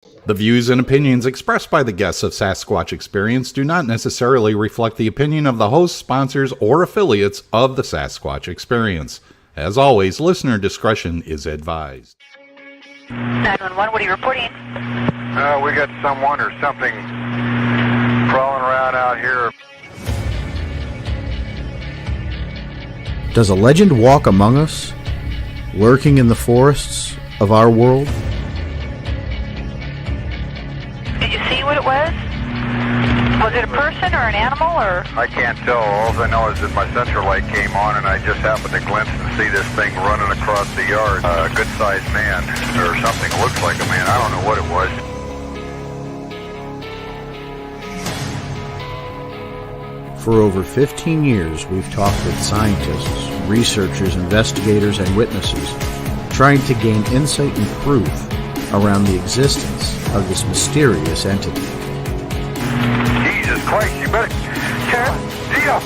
The views and opinions expressed by the guests of Sasquatch Experience do not necessarily reflect the opinion of the hosts, sponsors, or affiliates of the Sasquatch Experience. As always, listener discretion is advised. 911, what are you reporting? We got someone or something crawling around out here. Does a legend walk among us, lurking in the forests of our world? Did you see what it was? Was it a person or an animal or? I can't tell. All I know is that my central light came on and I just happened to glimpse and see this thing running across the yard. A good-sized man or something. Looks like a man. I don't know what it was. For over 15 years, we've talked with scientists, researchers, investigators, and witnesses, trying to gain insight and proof around the existence of this mysterious entity. Jesus Christ, you better... Sir? Gio!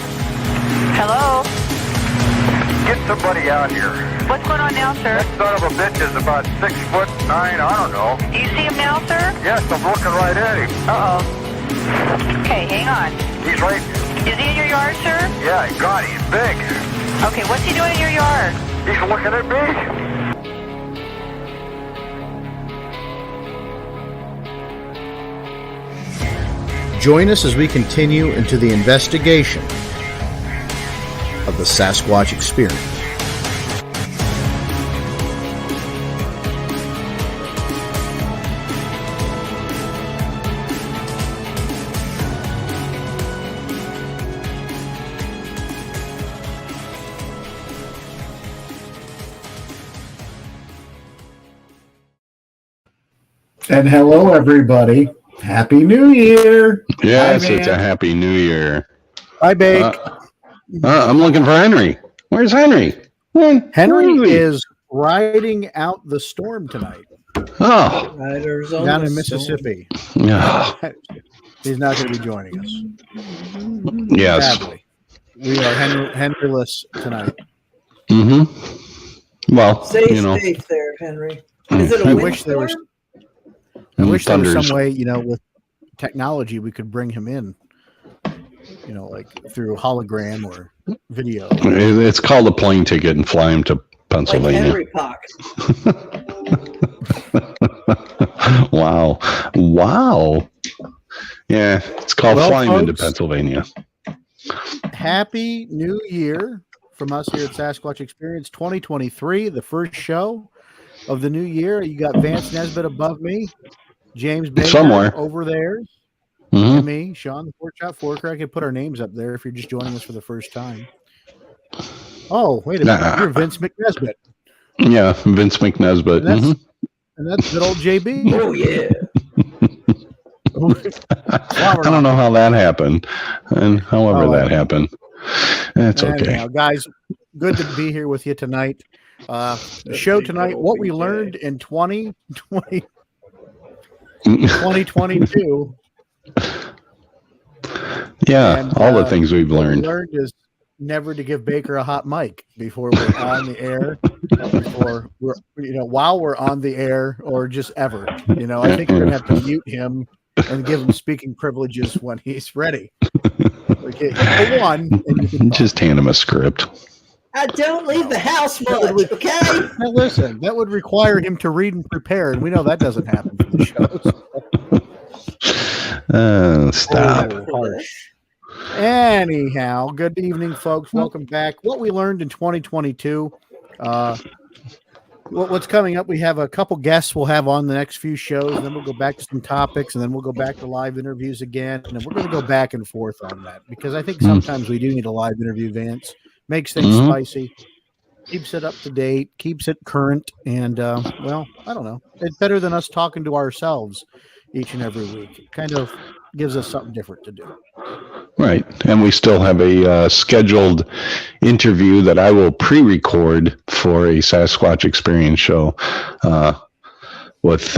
Hello? Get somebody out here. What's going on now, sir? That son of a bitch is about 6'9", I don't know. Do you see him now, sir? Yes, I'm looking right at him. Uh-oh. Okay, hang on. He's right... Is he in your yard, sir? Yeah, God, he's big. Okay, what's he doing in your yard? He's looking at me. Join us as we continue into the investigation of the Sasquatch Experience. And hello, everybody. Happy New Year. Yes, Hi, it's a Happy New Year. Hi, Bake. I'm looking for Henry. Where's Henry? Henry is riding out the storm tonight. Oh. Down in Mississippi. Yeah. He's not going to be joining us. Yes. Sadly. We are Henryless tonight. Mm-hmm. Well, Stay safe there, Henry. Is it a I windstorm? wish there was some way, with technology we could bring him in, like through hologram or video. It's called a plane ticket and fly him to Like Pennsylvania. Henry Pock. Wow. Yeah, it's called flying into folks, Pennsylvania. Happy New Year from us here at Sasquatch Experience 2023, the first show of the new year. You got Vance Nesbitt above me, James Baker Somewhere over there, Mm-hmm. and me, Sean the Pork Chop Forker. I could put our names up there if you're just joining us for the first time. Oh, wait a minute. You're Vince McNesbitt. Yeah, Vince McNesbitt. And that's good old JB. Oh, yeah. I don't know how that happened, and however that happened, that's okay. Anyhow, guys, good to be here with you tonight. The show tonight, what we learned in 2022. Yeah, and, all the things we've what learned. We learned is never to give Baker a hot mic before we're on the air, before we're, while we're on the air, or just ever. I think we're gonna have to mute him and give him speaking privileges when he's ready. Okay, hit one, and you can Just hand him a script. I don't leave the house much, okay? Now listen, that would require him to read and prepare, and we know that doesn't happen for the shows. Stop. Harsh. Anyhow, good evening, folks. Welcome back. What we learned in 2022. What's coming up? We have a couple guests we'll have on the next few shows, and then we'll go back to some topics, and then we'll go back to live interviews again, and then we're going to go back and forth on that because I think sometimes we do need a live interview, Vance. Makes things spicy, keeps it up to date, keeps it current, and I don't know. It's better than us talking to ourselves each and every week. It kind of gives us something different to do. Right. And we still have a scheduled interview that I will pre-record for a Sasquatch Experience show with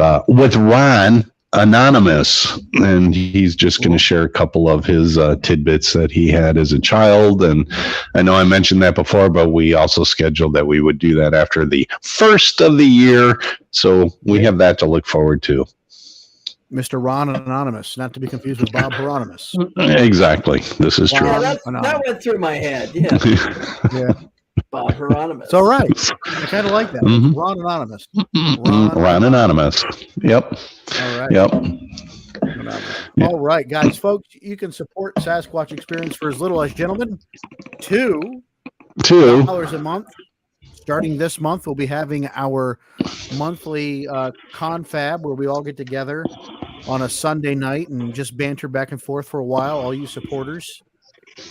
Ron Anonymous. And he's just going to share a couple of his tidbits that he had as a child. And I know I mentioned that before, but we also scheduled that we would do that after the first of the year. So we have that to look forward to. Mr. Ron Anonymous, not to be confused with Bob Hieronymus. Exactly. This is true. Yeah, Ron that went through my head. Yeah, Yeah, Bob Hieronymus. it's all right. I kind of like that. Mhm. Ron Anonymous. Ron Anonymous. Yep. All right. Yep. Yeah. All right, guys, folks, you can support Sasquatch Experience for as little as, gentlemen, $2 a month. Starting this month, we'll be having our monthly confab where we all get together on a Sunday night and just banter back and forth for a while. All you supporters,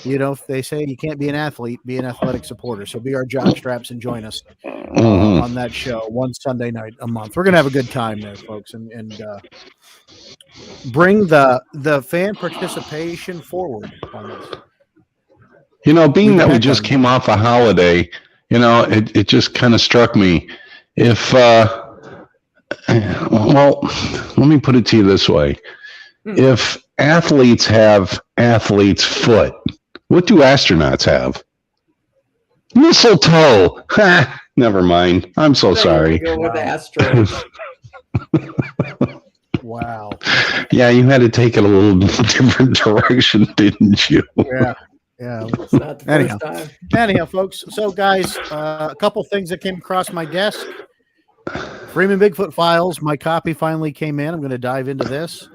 you know, if they say you can't be an athlete, be an athletic supporter. So be our jockstraps and join us on that show one Sunday night a month. We're gonna have a good time there, folks, and bring the fan participation forward on this. You know, being that we just came off a holiday, you know, it just kind of struck me. If, well, let me put it to you this way. If athletes have athlete's foot, what do astronauts have? Mistletoe. Ha, never mind. I'm so sorry. Go with Astros. Wow. Yeah, you had to take it a little different direction, didn't you? Yeah. It's not the Anyhow. first time. Anyhow, folks. So, guys, a couple things that came across my desk. Freeman Bigfoot Files. My copy finally came in. I'm going to dive into this.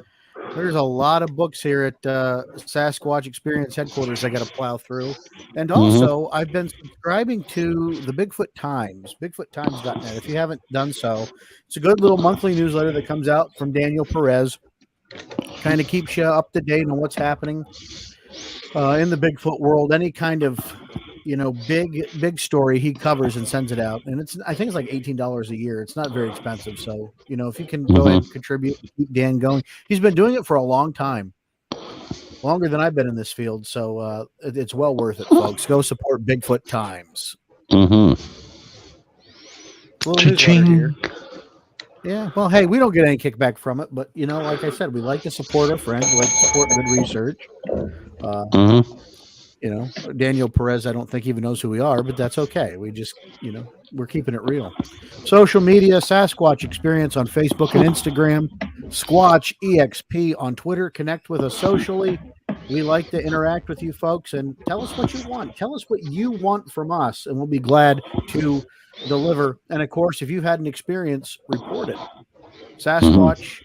There's a lot of books here at Sasquatch Experience headquarters I got to plow through. And also, I've been subscribing to the Bigfoot Times, bigfoottimes.net. If you haven't done so, it's a good little monthly newsletter that comes out from Daniel Perez. Kind of keeps you up to date on what's happening in the Bigfoot world. Any kind of, you know, big story he covers and sends it out. And I think it's like $18 a year. It's not very expensive. So, you know, if you can go ahead and contribute, keep Dan going. He's been doing it for a long time, longer than I've been in this field. So it's well worth it, folks. Go support Bigfoot Times. Mm-hmm. Little newsletter here. Yeah, well, hey, we don't get any kickback from it, but, you know, like I said, we like to support our friends. We like to support good research. You know, Daniel Perez, I don't think even knows who we are, but that's okay. We just, you know, we're keeping it real. Social media, Sasquatch Experience on Facebook and Instagram, Squatch EXP on Twitter. Connect with us socially. We like to interact with you folks and tell us what you want. Tell us what you want from us, and we'll be glad to deliver. And of course, if you've had an experience, report it. Sasquatch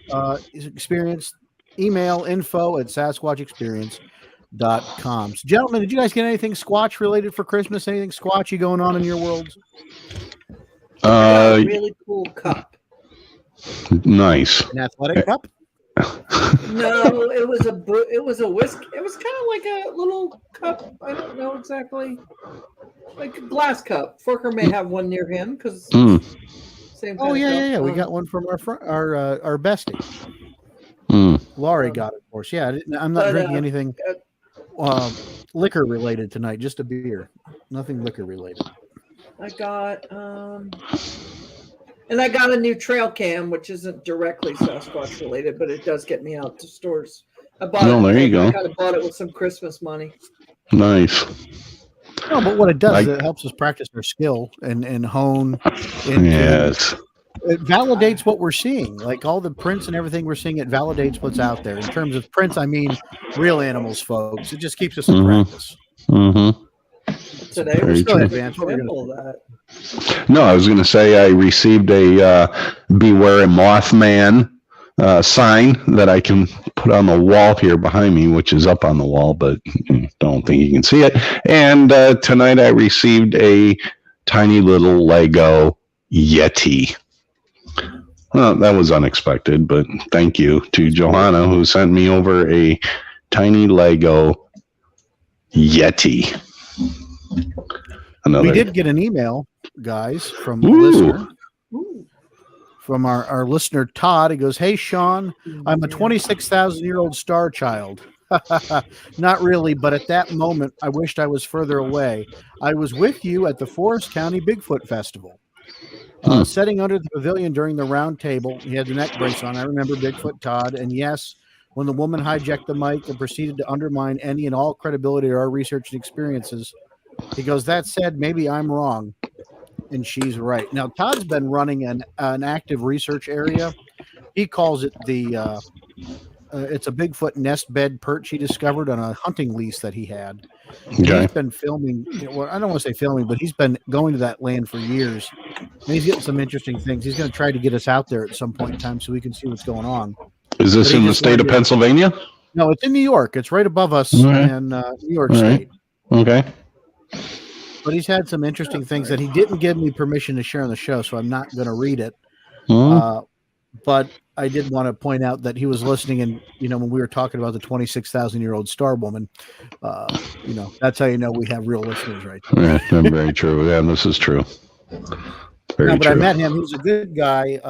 Experience, email info@sasquatchexperience.com. So, gentlemen, did you guys get anything Squatch related for Christmas? Anything Squatchy going on in your worlds? A really cool cup. Nice. An athletic cup? No, it was a whiskey. It was kind of like a little cup. I don't know exactly, like a glass cup. Forker may have one near him because same. Oh yeah. We got one from our bestie. Laurie got it for us. Yeah, I'm not drinking anything liquor related tonight. Just a beer. Nothing liquor related. I got and I got a new trail cam, which isn't directly Sasquatch related, but it does get me out to stores. I bought it. There you go. I kind of bought it with some Christmas money. Nice. No, but what it does is it helps us practice our skill and hone. Yes. It validates what we're seeing. Like all the prints and everything we're seeing, it validates what's out there. In terms of prints, I mean real animals, folks. It just keeps us in practice. Mm-hmm. Today Very was true. advanced. That. No, I was going to say I received a Beware a Mothman sign that I can put on the wall here behind me, which is up on the wall, but don't think you can see it. And tonight I received a tiny little Lego Yeti. Well, that was unexpected, but thank you to Johanna who sent me over a tiny Lego Yeti. We did get an email, guys, from a listener. From our listener, Todd. He goes, "Hey, Sean, I'm a 26,000-year-old star child. Not really, but at that moment, I wished I was further away. I was with you at the Forest County Bigfoot Festival. Sitting under the pavilion during the round table. He had the neck brace on. I remember Bigfoot Todd. And yes, when the woman hijacked the mic and proceeded to undermine any and all credibility of our research and experiences, he goes, that said, maybe I'm wrong. And she's right. Now, Todd's been running an active research area He calls it the it's a Bigfoot nest bed perch he discovered on a hunting lease that he had. Okay. He's been filming, well, I don't want to say filming, but he's been going to that land for years. And he's getting some interesting things. He's going to try to get us out there at some point in time so we can see what's going on. Is this in the state of Pennsylvania? No, it's in New York. It's right above us Right. in New York All right. State. Okay. But he's had some interesting things that he didn't give me permission to share on the show, so I'm not going to read it. Hmm. But I did want to point out that he was listening, and when we were talking about the 26,000-year-old star woman, that's how you know we have real listeners, right? Yeah, very true. Yeah, this is true. Very No, but true. I met him. He's a good guy.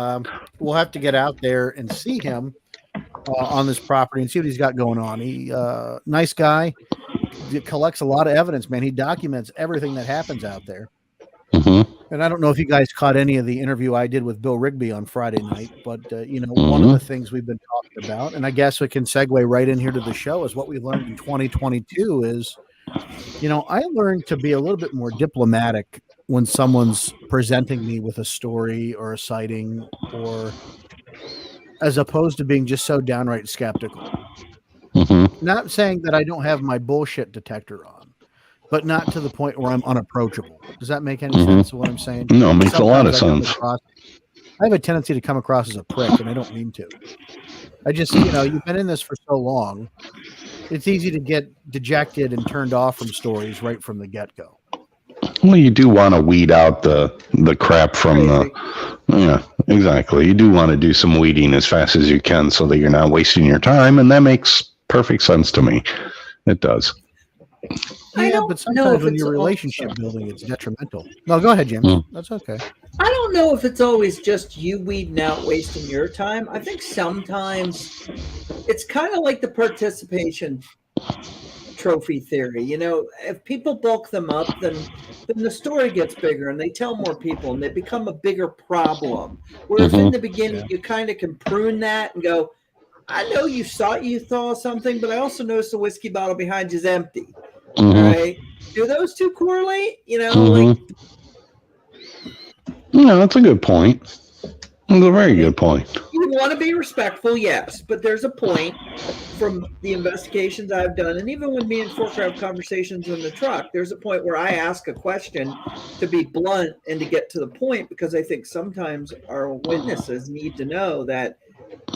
We'll have to get out there and see him on this property and see what he's got going on. He nice guy. He collects a lot of evidence, man. He documents everything that happens out there. Mm-hmm. And I don't know if you guys caught any of the interview I did with Bill Rigby on Friday night, but one of the things we've been talking about, and I guess we can segue right in here to the show, is what we learned in 2022 is, I learned to be a little bit more diplomatic when someone's presenting me with a story or a sighting, or as opposed to being just so downright skeptical. Mm-hmm. Not saying that I don't have my bullshit detector on, but not to the point where I'm unapproachable. Does that make any sense of what I'm saying? No, it makes a lot of Sometimes sense. I have a tendency to come across as a prick, and I don't mean to. I just, you've been in this for so long. It's easy to get dejected and turned off from stories right from the get-go. Well, you do want to weed out the crap from yeah, exactly. You do want to do some weeding as fast as you can so that you're not wasting your time, and that makes perfect sense to me. It does. Yeah, but sometimes when you're relationship building, it's detrimental. No, go ahead, Jim. That's okay. I don't know if it's always just you weeding out, wasting your time. I think sometimes it's kind of like the participation trophy theory. If people bulk them up, then the story gets bigger and they tell more people and they become a bigger problem. Whereas in the beginning, you kind of can prune that and go, I know you saw something, but I also noticed the whiskey bottle behind you is empty. Right? Do those two correlate? Like. No, that's a good point. That's a very good point. You want to be respectful, yes, but there's a point from the investigations I've done, and even when me and Forker have conversations in the truck, there's a point where I ask a question to be blunt and to get to the point, because I think sometimes our witnesses need to know that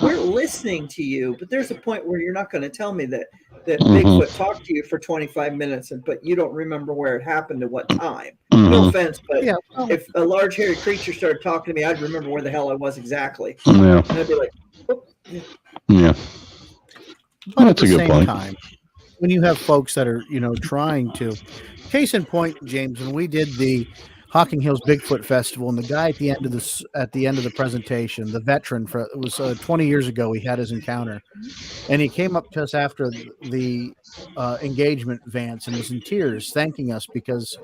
we're listening to you, but there's a point where you're not going to tell me that Bigfoot talked to you for 25 minutes, but you don't remember where it happened at what time. No offense, but if a large hairy creature started talking to me, I'd remember where the hell I was exactly. Yeah. And I'd be like, oh. Yeah. But That's at a the good same point. time, when you have folks that are, trying to, case in point, James, when we did the Hocking Hills Bigfoot Festival, and the guy at the end of the presentation, the veteran, it was 20 years ago, he had his encounter, and he came up to us after the engagement, Vance, and was in tears, thanking us because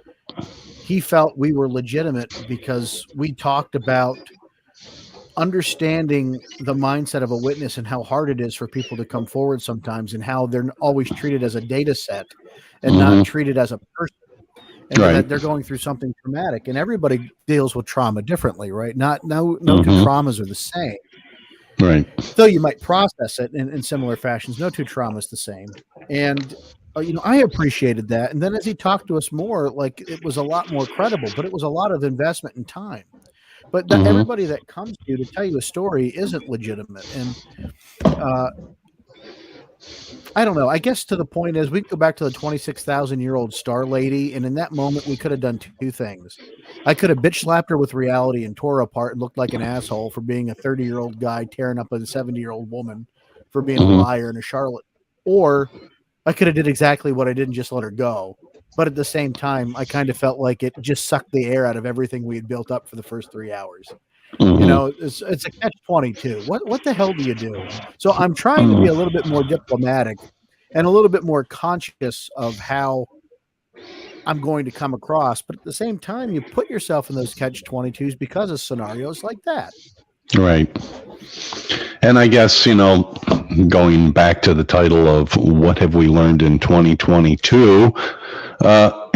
he felt we were legitimate, because we talked about understanding the mindset of a witness and how hard it is for people to come forward sometimes, and how they're always treated as a data set and not treated as a person. And that they're going through something traumatic, and everybody deals with trauma differently, right? No two traumas are the same. Right. Though you might process it in similar fashions, no two traumas the same. And I appreciated that. And then as he talked to us more, like, it was a lot more credible, but it was a lot of investment in time. But everybody that comes to you to tell you a story isn't legitimate. And I don't know. I guess to the point is, we go back to the 26,000-year-old star lady, and in that moment, we could have done two things. I could have bitch slapped her with reality and tore her apart and looked like an asshole for being a 30-year-old guy tearing up a 70-year-old woman for being a liar and a charlatan. Or I could have did exactly what I did and just let her go. But at the same time, I kind of felt like it just sucked the air out of everything we had built up for the first 3 hours. It's a catch-22. What the hell do you do? So I'm trying to be a little bit more diplomatic and a little bit more conscious of how I'm going to come across. But at the same time, you put yourself in those catch-22s because of scenarios like that. Right. And I guess, going back to the title of what have we learned in 2022,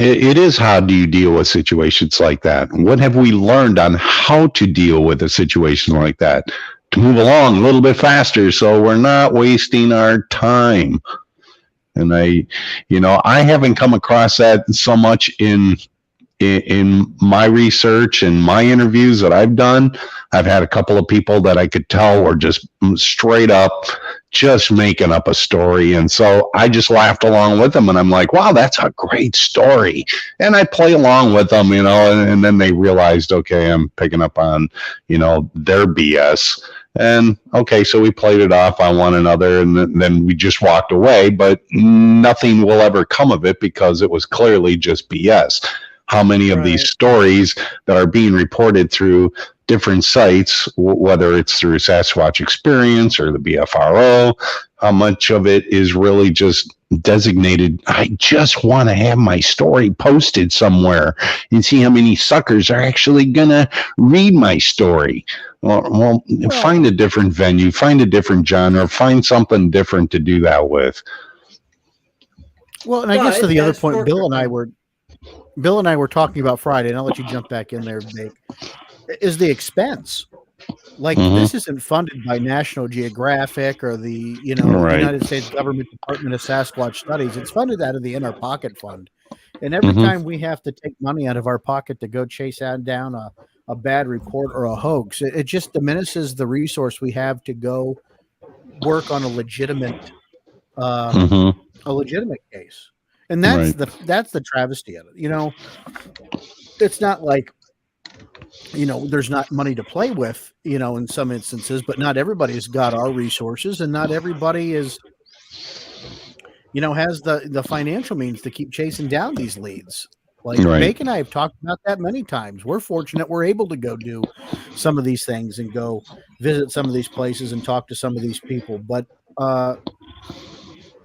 it is, how do you deal with situations like that? What have we learned on how to deal with a situation like that? to move along a little bit faster so we're not wasting our time. And I haven't come across that so much in my research and my interviews that I've done. I've had a couple of people that I could tell were just straight up just making up a story. And so I just laughed along with them, and I'm like, wow, that's a great story. And I play along with them, and then they realized, okay, I'm picking up on, their BS. And okay, so we played it off on one another, and then we just walked away, but nothing will ever come of it because it was clearly just BS. How many of these stories that are being reported through different sites, whether it's through Sasquatch Experience or the BFRO, how much of it is really just designated, I just want to have my story posted somewhere and see how many suckers are actually going to read my story. Well, find a different venue, find a different genre, find something different to do that with. Well, and I guess to the other point, Bill and I were talking about Friday, and I'll let you jump back in there, Dave, is the expense. Like, this isn't funded by National Geographic or the, United States Government Department of Sasquatch Studies. It's funded out of the In Our Pocket Fund. And every time we have to take money out of our pocket to go chase down a bad report or a hoax, it just diminishes the resource we have to go work on a legitimate case. And that's the travesty of it. It's not like, there's not money to play with, in some instances, but not everybody's got our resources, and not everybody is, has the financial means to keep chasing down these leads. Like Bake and I have talked about that many times. We're fortunate we're able to go do some of these things and go visit some of these places and talk to some of these people. But,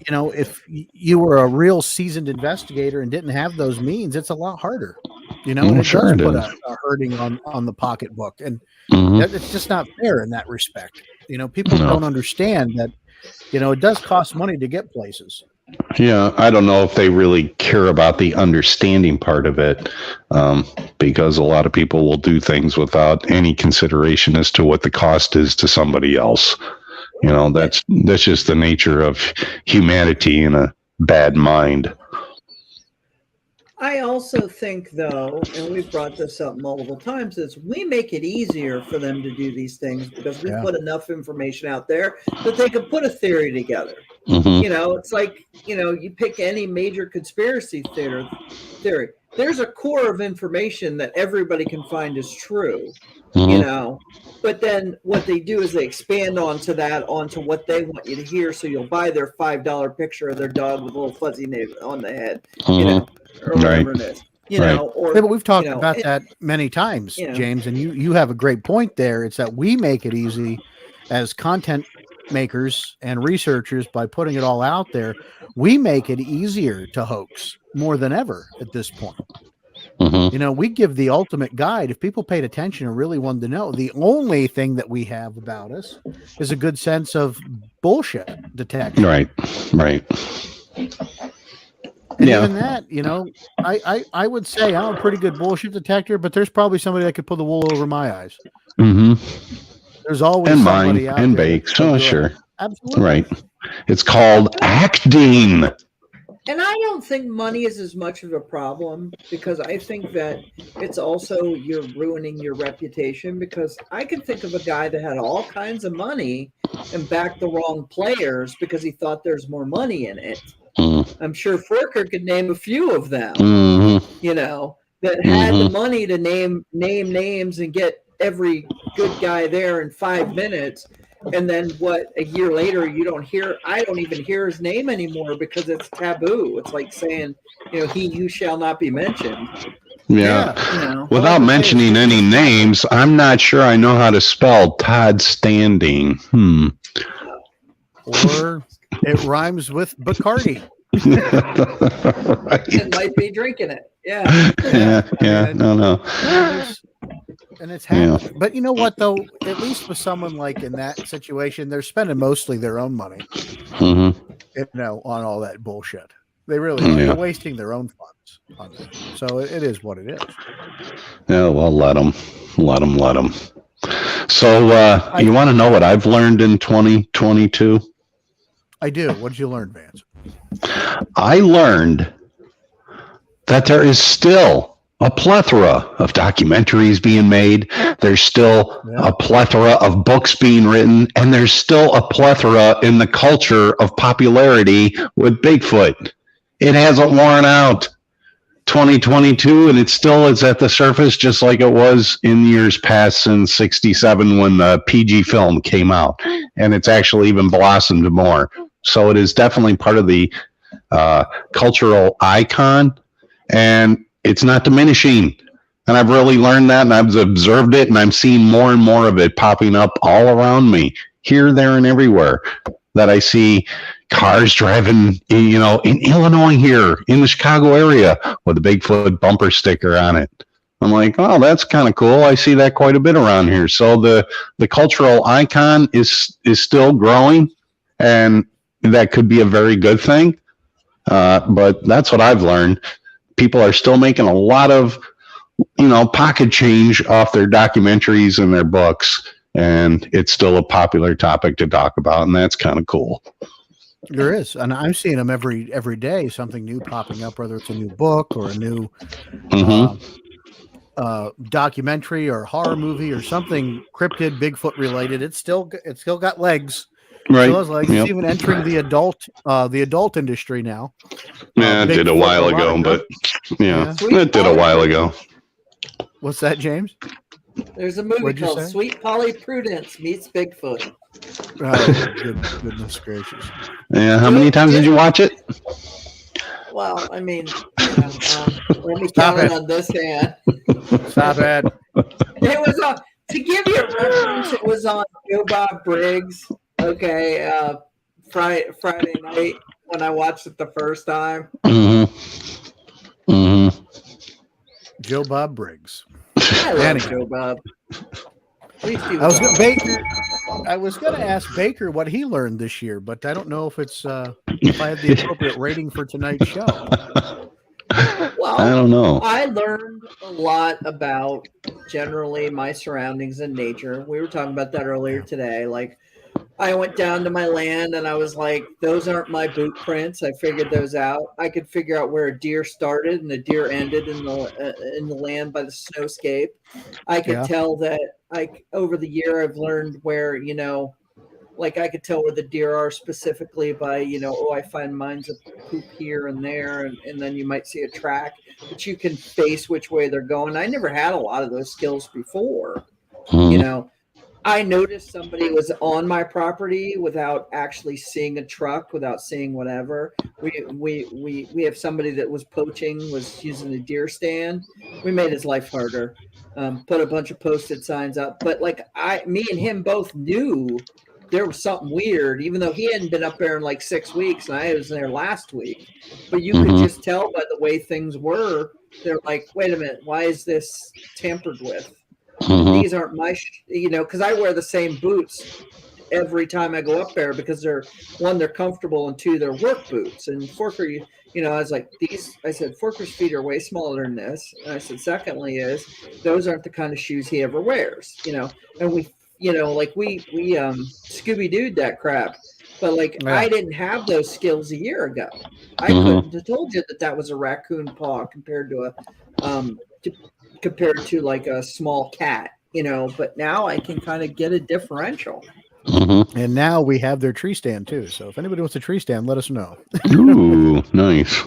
if you were a real seasoned investigator and didn't have those means, it's a lot harder, and it does put a hurting on the pocketbook. And it's just not fair in that respect. People don't understand that, it does cost money to get places. Yeah, I don't know if they really care about the understanding part of it, because a lot of people will do things without any consideration as to what the cost is to somebody else. That's just the nature of humanity in a bad mind. I also think, though, and we've brought this up multiple times, is we make it easier for them to do these things because we put enough information out there that they can put a theory together. It's like, you pick any major conspiracy theory. There's a core of information that everybody can find is true, but then what they do is they expand onto what they want you to hear. So you'll buy their $5 picture of their dog with a little fuzzy name on the head, or whatever it is, but we've talked about that many times, James, and you have a great point there. It's that we make it easy as content makers and researchers by putting it all out there. We make it easier to hoax more than ever at this point. We give the ultimate guide. If people paid attention and really wanted to know, the only thing that we have about us is a good sense of bullshit detection. Right. And even that, I would say I'm a pretty good bullshit detector, but there's probably somebody that could pull the wool over my eyes. There's always somebody out there. And Bakes. Oh, sure. Absolutely. Right. It's called acting. And I don't think money is as much of a problem, because I think that it's also you're ruining your reputation, because I can think of a guy that had all kinds of money and backed the wrong players because he thought there's more money in it. I'm sure Forker could name a few of them, that had the money to name names and get every good guy there in 5 minutes. And then a year later, I don't even hear his name anymore because it's taboo. It's like saying, you shall not be mentioned. Yeah. Without mentioning any names, I'm not sure I know how to spell Todd Standing. Or it rhymes with Bacardi. Right. It might be drinking it. Yeah. No. And it's happening. But you know what, though? At least with someone like in that situation, they're spending mostly their own money, on all that bullshit. They really are wasting their own funds on it. So it is what it is. Yeah, well, let them. So you want to know what I've learned in 2022? I do. What did you learn, Vance? I learned that there is still a plethora of documentaries being made. There's still a plethora of books being written, and there's still a plethora in the culture of popularity with Bigfoot. It hasn't worn out. 2022, and it still is at the surface, just like it was in years past since '67 when the PG film came out, and it's actually even blossomed more. So it is definitely part of the cultural icon, and it's not diminishing. And I've really learned that, and I've observed it, and I'm seeing more and more of it popping up all around me, here, there, and everywhere. That I see cars driving, in Illinois here, in the Chicago area, with a Bigfoot bumper sticker on it. I'm like, oh, that's kind of cool. I see that quite a bit around here. So the cultural icon is still growing, and that could be a very good thing. But that's what I've learned. People are still making a lot of, pocket change off their documentaries and their books, and it's still a popular topic to talk about, and that's kind of cool. There is, and I'm seeing them every day. Something new popping up, whether it's a new book or a new documentary or horror movie or something cryptid Bigfoot related. It's still got legs. Right. Still has legs. It's even entering the adult industry now. Yeah, it did a while ago, but it did a while ago. What's that, James? There's a movie What'd you called say? Sweet Polly Prudence Meets Bigfoot. Oh, goodness gracious! Yeah, how many times did you watch it? Well, I mean, let me count it on this hand. Stop it. It was on, to give you a reference, it was on Joe Bob Briggs. Okay, Friday night when I watched it the first time. Joe Bob Briggs. I love Joe Bob. I was going to ask Baker what he learned this year, but I don't know if it's if I have the appropriate rating for tonight's show. Well, I don't know. I learned a lot about generally my surroundings and nature. We were talking about that earlier today. Like, I went down to my land and I was like, those aren't my boot prints. I figured those out. I could figure out where a deer started and a deer ended in the land by the snowscape. I could tell that, like, over the year I've learned where, like I could tell where the deer are specifically by, I find mines of poop here and there, and then you might see a track, but you can face which way they're going. I never had a lot of those skills before, I noticed somebody was on my property without actually seeing a truck, without seeing whatever. We have somebody that was poaching, was using a deer stand. We made his life harder. Put a bunch of posted signs up, but me and him both knew there was something weird, even though he hadn't been up there in like 6 weeks and I was there last week. But you could just tell by the way things were. They're like, wait a minute, why is this tampered with? These aren't my, because I wear the same boots every time I go up there because they're comfortable, and two, they're work boots. And Forker, I was like, I said, Forker's feet are way smaller than this. And I said, secondly, those aren't the kind of shoes he ever wears, and we Scooby-Dooed that crap. But I didn't have those skills a year ago. I couldn't have told you that was a raccoon paw compared to like a small cat, but now I can kind of get a differential. And now we have their tree stand too. So if anybody wants a tree stand, let us know. Ooh, nice.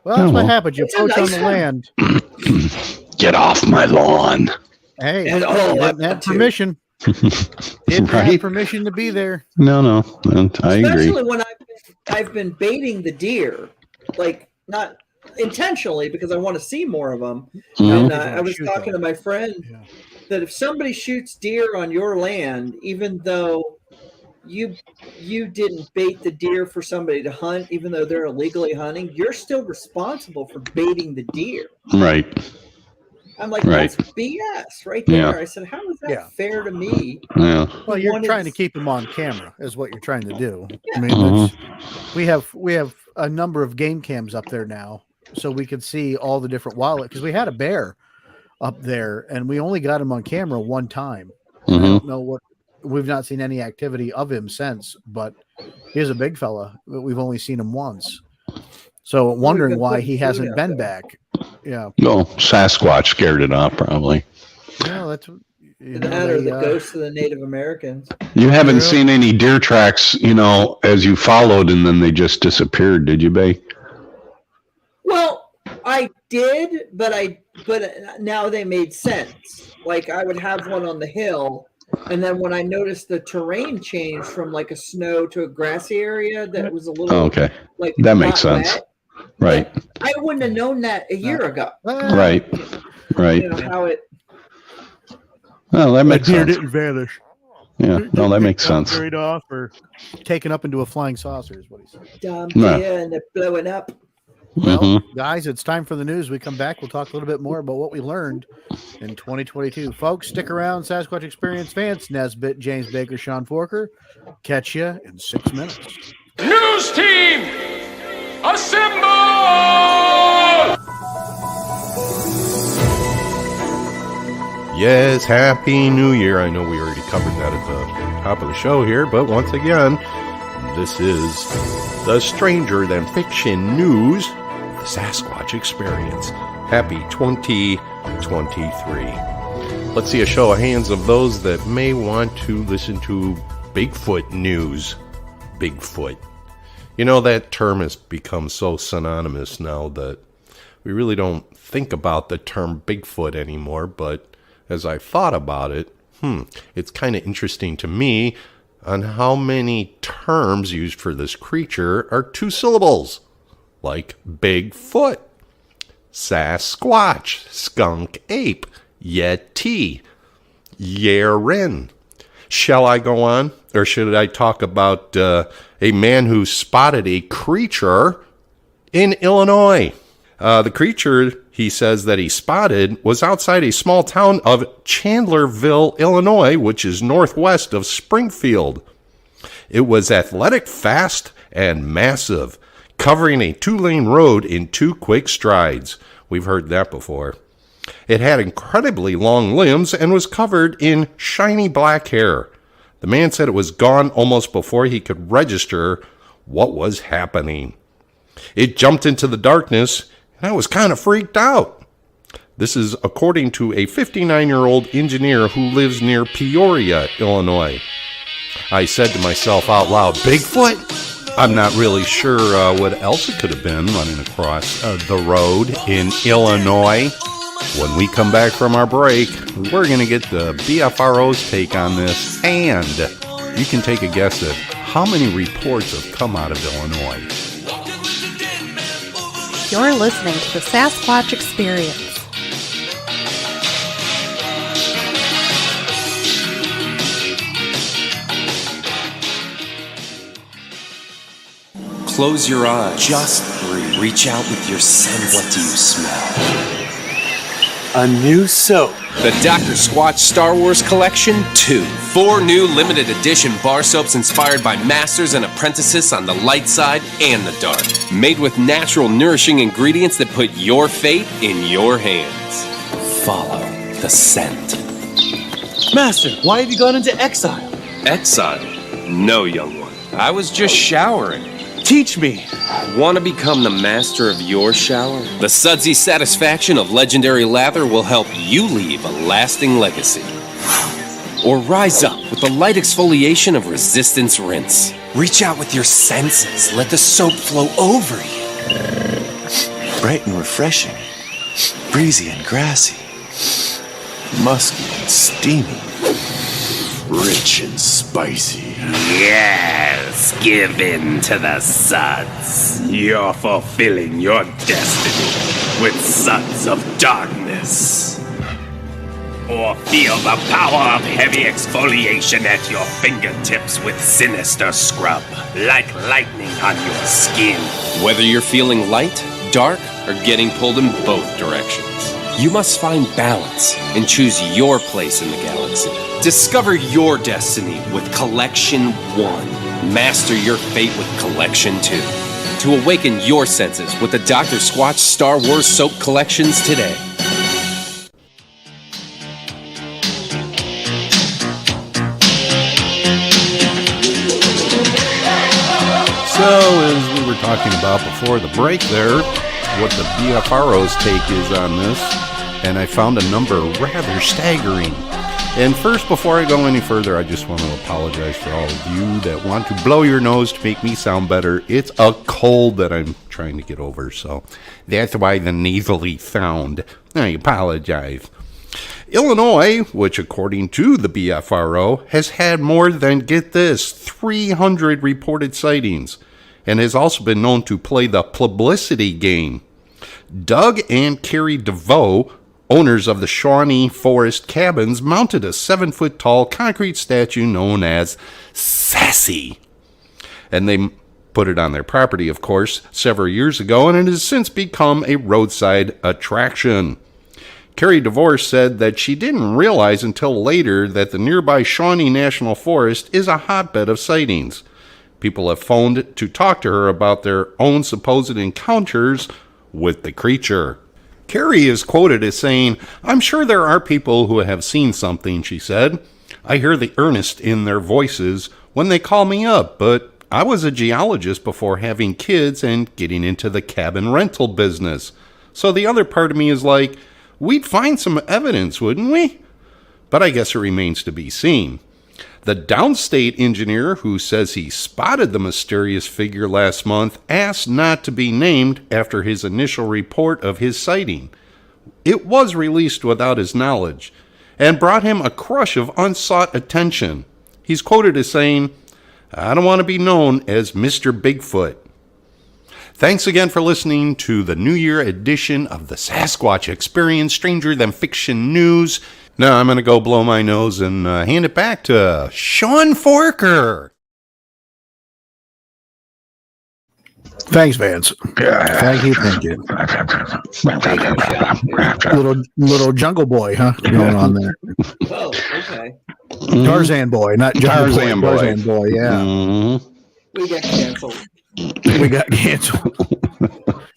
Well, that's what happens. You poach on the land. Get off my lawn. Hey, and didn't have permission. Didn't have permission to be there. No, I agree. Especially when I've been baiting the deer, not intentionally because I want to see more of them. And I was talking to my friend that if somebody shoots deer on your land, even though you didn't bait the deer for somebody to hunt, even though they're illegally hunting, you're still responsible for baiting the deer. Right. I'm like, that's BS right there. Yeah. I said, how is that fair to me? Yeah. Well, you're trying to keep them on camera is what you're trying to do. Yeah. I mean, we have a number of game cams up there now, so we could see all the different wildlife, because we had a bear up there and we only got him on camera one time. I don't know what. We've not seen any activity of him since, but he's a big fella. We've only seen him once. So wondering why he hasn't been back. Yeah. No, Sasquatch scared it off, probably. Yeah, that's That or the ghosts of the Native Americans. You haven't seen any deer tracks, as you followed, and then they just disappeared, did you, Bay? Well, I did, but now they made sense. Like I would have one on the hill, and then when I noticed the terrain changed from like a snow to a grassy area that was a little like that makes sense. Wet, right. I wouldn't have known that a year ago. Right. How it. Well, that makes sense. Didn't vanish. Yeah, no, that makes sense. Carried off or taken up into a flying saucer is what he said. Dumb deer and they're blowing up. Well, guys, it's time for the news. We come back. We'll talk a little bit more about what we learned in 2022. Folks, stick around. Sasquatch Experience fans, Nesbitt, James Baker, Sean Forker. Catch you in 6 minutes. News team, assemble! Yes, Happy New Year. I know we already covered that at the top of the show here, but once again, this is the Stranger Than Fiction News, the Sasquatch Experience. Happy 2023. Let's see a show of hands of those that may want to listen to Bigfoot news. Bigfoot. That term has become so synonymous now that we really don't think about the term Bigfoot anymore, but as I thought about it, it's kind of interesting to me on how many terms used for this creature are 2 syllables, like Bigfoot, Sasquatch, Skunk Ape, Yeti, Yeren. Shall I go on, or should I talk about a man who spotted a creature in Illinois? The creature, he says, that he spotted was outside a small town of Chandlerville, Illinois, which is northwest of Springfield. It was athletic, fast, and massive, covering a 2-lane road in 2 quick strides. We've heard that before. It had incredibly long limbs and was covered in shiny black hair. The man said it was gone almost before he could register what was happening. It jumped into the darkness, and I was kind of freaked out. This is according to a 59-year-old engineer who lives near Peoria, Illinois. I said to myself out loud, Bigfoot? I'm not really sure what else it could have been running across the road in Illinois. When we come back from our break, we're going to get the BFRO's take on this, and you can take a guess at how many reports have come out of Illinois. You're listening to the Sasquatch Experience. Close your eyes. Just breathe. Reach out with your sense. What do you smell? A new soap. The Dr. Squatch Star Wars Collection 2. 4 new limited edition bar soaps inspired by masters and apprentices on the light side and the dark. Made with natural, nourishing ingredients that put your fate in your hands. Follow the scent. Master, why have you gone into exile? Exile? No, young one. I was just showering. Teach me. Want to become the master of your shower? The sudsy satisfaction of legendary lather will help you leave a lasting legacy. Or rise up with the light exfoliation of Resistance Rinse. Reach out with your senses. Let the soap flow over you. Bright and refreshing. Breezy and grassy. Musky and steamy. Rich and spicy. Yes, give in to the suds. You're fulfilling your destiny with Suds of Darkness. Or feel the power of heavy exfoliation at your fingertips with Sinister Scrub, like lightning on your skin. Whether you're feeling light, dark, or getting pulled in both directions, you must find balance and choose your place in the galaxy. Discover your destiny with Collection 1. Master your fate with Collection 2. To awaken your senses with the Dr. Squatch Star Wars Soap Collections today. So, as we were talking about before the break there, what the BFRO's take is on this, and I found a number rather staggering. And first, before I go any further, I just want to apologize for all of you that want to blow your nose to make me sound better. It's a cold that I'm trying to get over, so that's why the nasally sound. I apologize. Illinois, which according to the BFRO, has had more than, get this, 300 reported sightings, and has also been known to play the publicity game. Doug and Carrie DeVoe, owners of the Shawnee Forest Cabins, mounted a 7-foot-tall concrete statue known as Sassy. And they put it on their property, of course, several years ago, and it has since become a roadside attraction. Carrie DeVoe said that she didn't realize until later that the nearby Shawnee National Forest is a hotbed of sightings. People have phoned to talk to her about their own supposed encounters with the creature. Carrie is quoted as saying, "I'm sure there are people who have seen something," she said. "I hear the earnest in their voices when they call me up, but I was a geologist before having kids and getting into the cabin rental business. So the other part of me is like, we'd find some evidence, wouldn't we? But I guess it remains to be seen." The downstate engineer who says he spotted the mysterious figure last month asked not to be named after his initial report of his sighting. It was released without his knowledge and brought him a crush of unsought attention. He's quoted as saying, "I don't want to be known as Mr. Bigfoot." Thanks again for listening to the New Year edition of the Sasquatch Experience, Stranger Than Fiction News. Now I'm going to go blow my nose and hand it back to Sean Forker. Thanks, Vance. Thank you. Little jungle boy, huh? Going on there. Oh, okay. Tarzan boy, not Tarzan boy. Tarzan boy, yeah. Mm-hmm. We got canceled.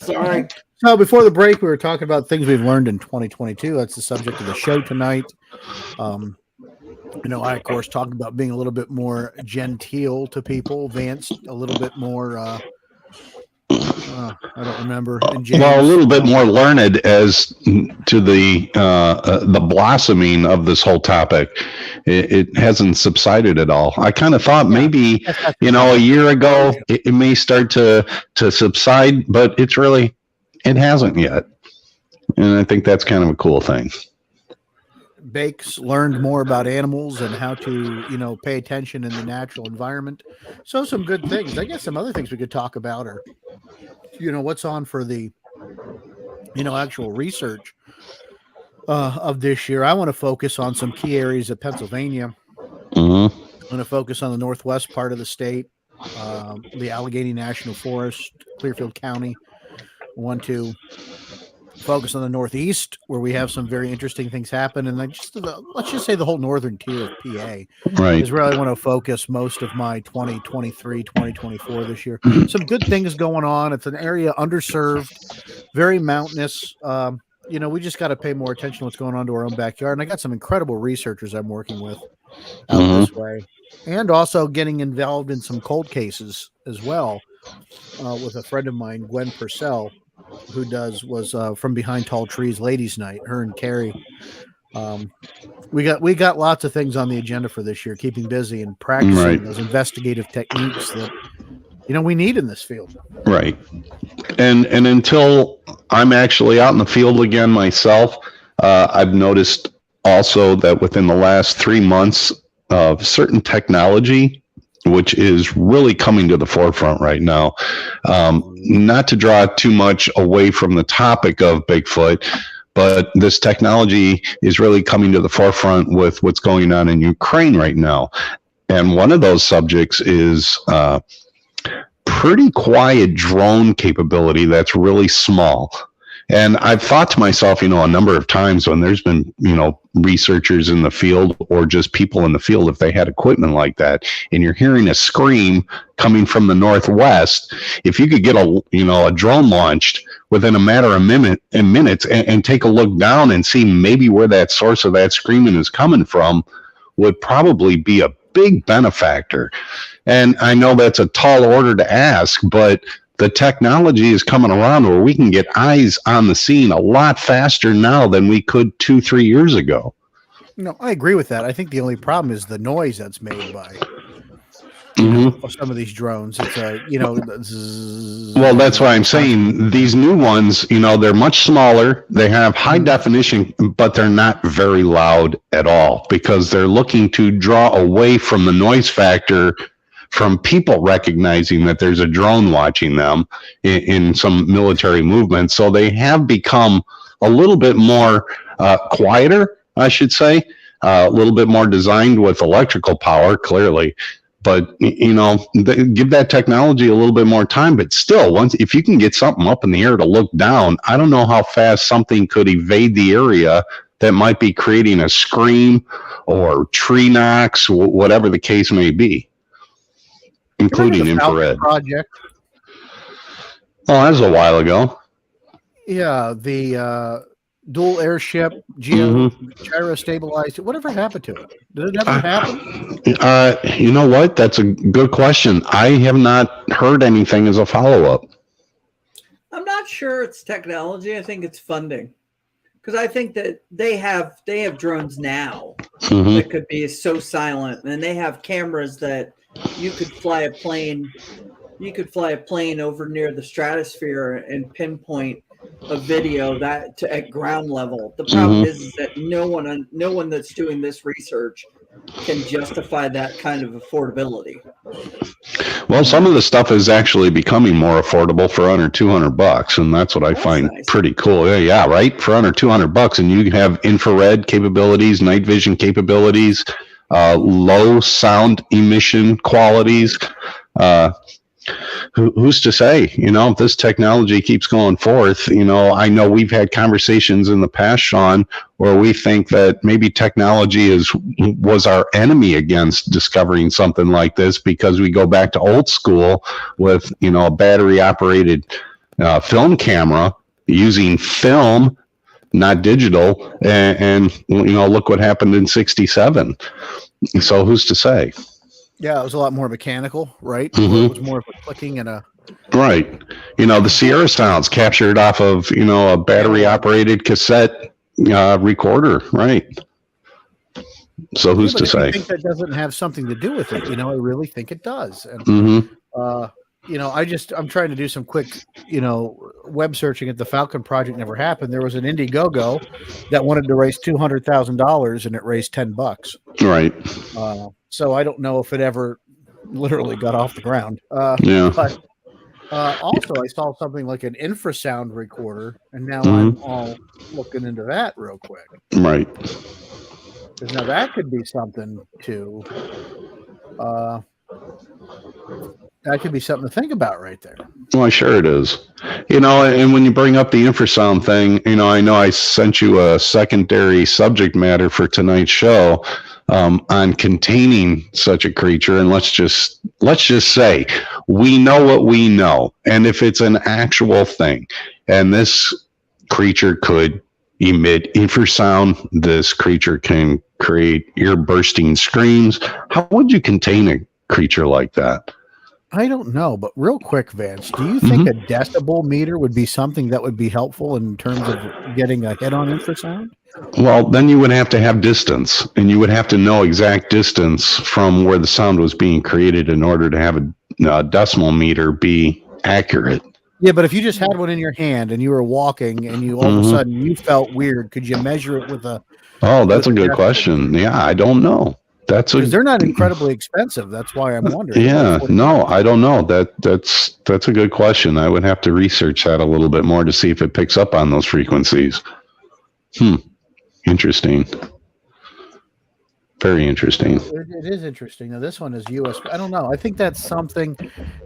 Sorry. So before the break, we were talking about things we've learned in 2022. That's the subject of the show tonight. I, of course, talked about being a little bit more genteel to people. Vance, a little bit more, I don't remember. And James, well, a little bit more learned as to the blossoming of this whole topic. It hasn't subsided at all. I kind of thought maybe, a year ago, it may start to subside, but it hasn't yet. And I think that's kind of a cool thing. Bakes learned more about animals and how to, pay attention in the natural environment. So some good things. I guess some other things we could talk about are, what's on for the, actual research of this year. I want to focus on some key areas of Pennsylvania. Mm-hmm. I'm going to focus on the northwest part of the state, the Allegheny National Forest, Clearfield County. I want to focus on the northeast, where we have some very interesting things happen, and let's just say the whole northern tier of PA. Right. Is where I want to focus most of my 2023, 2024 this year. Some good things going on. It's an area underserved, very mountainous. We just got to pay more attention to what's going on to our own backyard. And I got some incredible researchers I'm working with out this way, and also getting involved in some cold cases as well with a friend of mine, Gwen Purcell, who was From Behind Tall Trees Ladies Night. Her and Carrie. We got lots of things on the agenda for this year, keeping busy and practicing those investigative techniques that we need in this field. Right. And until I'm actually out in the field again myself, I've noticed also that within the last 3 months of certain technology, which is really coming to the forefront right now. Not to draw too much away from the topic of Bigfoot, but this technology is really coming to the forefront with what's going on in Ukraine right now. And one of those subjects is pretty quiet drone capability that's really small. And I've thought to myself, a number of times when there's been, researchers in the field or just people in the field, if they had equipment like that, and you're hearing a scream coming from the northwest, if you could get a drone launched within a matter of minutes and take a look down and see maybe where that source of that screaming is coming from, would probably be a big benefactor. And I know that's a tall order to ask, but the technology is coming around where we can get eyes on the scene a lot faster now than we could 2-3 years ago. No, I agree with that. I think the only problem is the noise that's made by some of these drones. It's well, that's why I'm saying these new ones, they're much smaller. They have high definition, but they're not very loud at all because they're looking to draw away from the noise factor from people recognizing that there's a drone watching them in some military movement. So they have become a little bit more quieter, I should say, a little bit more designed with electrical power, clearly. But, give that technology a little bit more time. But still, if you can get something up in the air to look down, I don't know how fast something could evade the area that might be creating a scream or tree knocks, whatever the case may be, including infrared. Project. Oh, that was a while ago. Yeah, the dual airship, gyro stabilized. Whatever happened to it? Did it ever happen? You know what? That's a good question. I have not heard anything as a follow-up. I'm not sure it's technology. I think it's funding, because I think that they have drones now that could be so silent, and they have cameras that you could fly a plane. You could fly a plane over near the stratosphere and pinpoint a video at ground level. The problem is that no one that's doing this research can justify that kind of affordability. Well, some of the stuff is actually becoming more affordable for under $200, and that's what I find pretty cool. Yeah, right. For under $200, and you can have infrared capabilities, night vision capabilities, low sound emission qualities. Who's to say, if this technology keeps going forth, I know we've had conversations in the past, Sean, where we think that maybe technology was our enemy against discovering something like this, because we go back to old school with, a battery operated film camera using film, not digital. And look what happened in 1967. So who's to say? Yeah, it was a lot more mechanical, right? It was more of a clicking and a... Right. The Sierra sounds captured off of, a battery-operated cassette recorder, right? So who's to say? I think that doesn't have something to do with it. I really think it does. And, I'm trying to do some quick, web searching at the Falcon Project. Never happened. There was an Indiegogo that wanted to raise $200,000 and it raised $10. Right. So I don't know if it ever literally got off the ground. But also I saw something like an infrasound recorder, and now I'm all looking into that real quick. Right. Because now that could be something to that could be something to think about right there. Well, sure it is. And when you bring up the infrasound thing, I know I sent you a secondary subject matter for tonight's show on containing such a creature. And let's just say we know what we know. And if it's an actual thing, and this creature could emit infrasound, this creature can create ear-bursting screams, how would you contain a creature like that? I don't know, but real quick, Vance, do you think a decibel meter would be something that would be helpful in terms of getting a hit on infrasound? Well, then you would have to have distance, and you would have to know exact distance from where the sound was being created in order to have a decimal meter be accurate. Yeah, but if you just had one in your hand and you were walking and you all of a sudden you felt weird, could you measure it with a... Oh, that's a good question. Yeah, I don't know. Because they're not incredibly expensive. That's why I'm wondering. Yeah, no, I don't know. That's a good question. I would have to research that a little bit more to see if it picks up on those frequencies. Interesting. Very interesting. It is interesting. Now, this one is US. I don't know. I think that's something.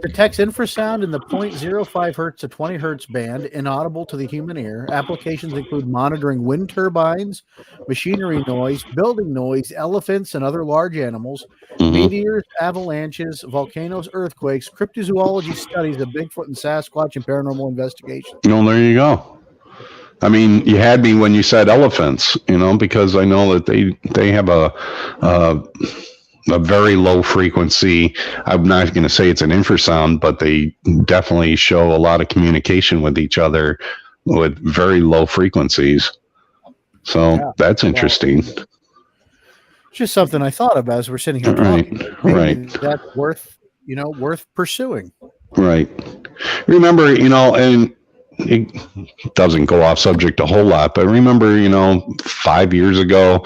Detects infrasound in the 0.05 hertz to 20 hertz band, inaudible to the human ear. Applications include monitoring wind turbines, machinery noise, building noise, elephants and other large animals, meteors, avalanches, volcanoes, earthquakes, cryptozoology studies of Bigfoot and Sasquatch, and paranormal investigations. Well, there you go. I mean, you had me when you said elephants, because I know that they have a very low frequency. I'm not going to say it's an infrasound, but they definitely show a lot of communication with each other with very low frequencies. So that's interesting. Just something I thought of as we're sitting here talking. Right. That's worth pursuing. Right. Remember, and it doesn't go off subject a whole lot, but remember, 5 years ago,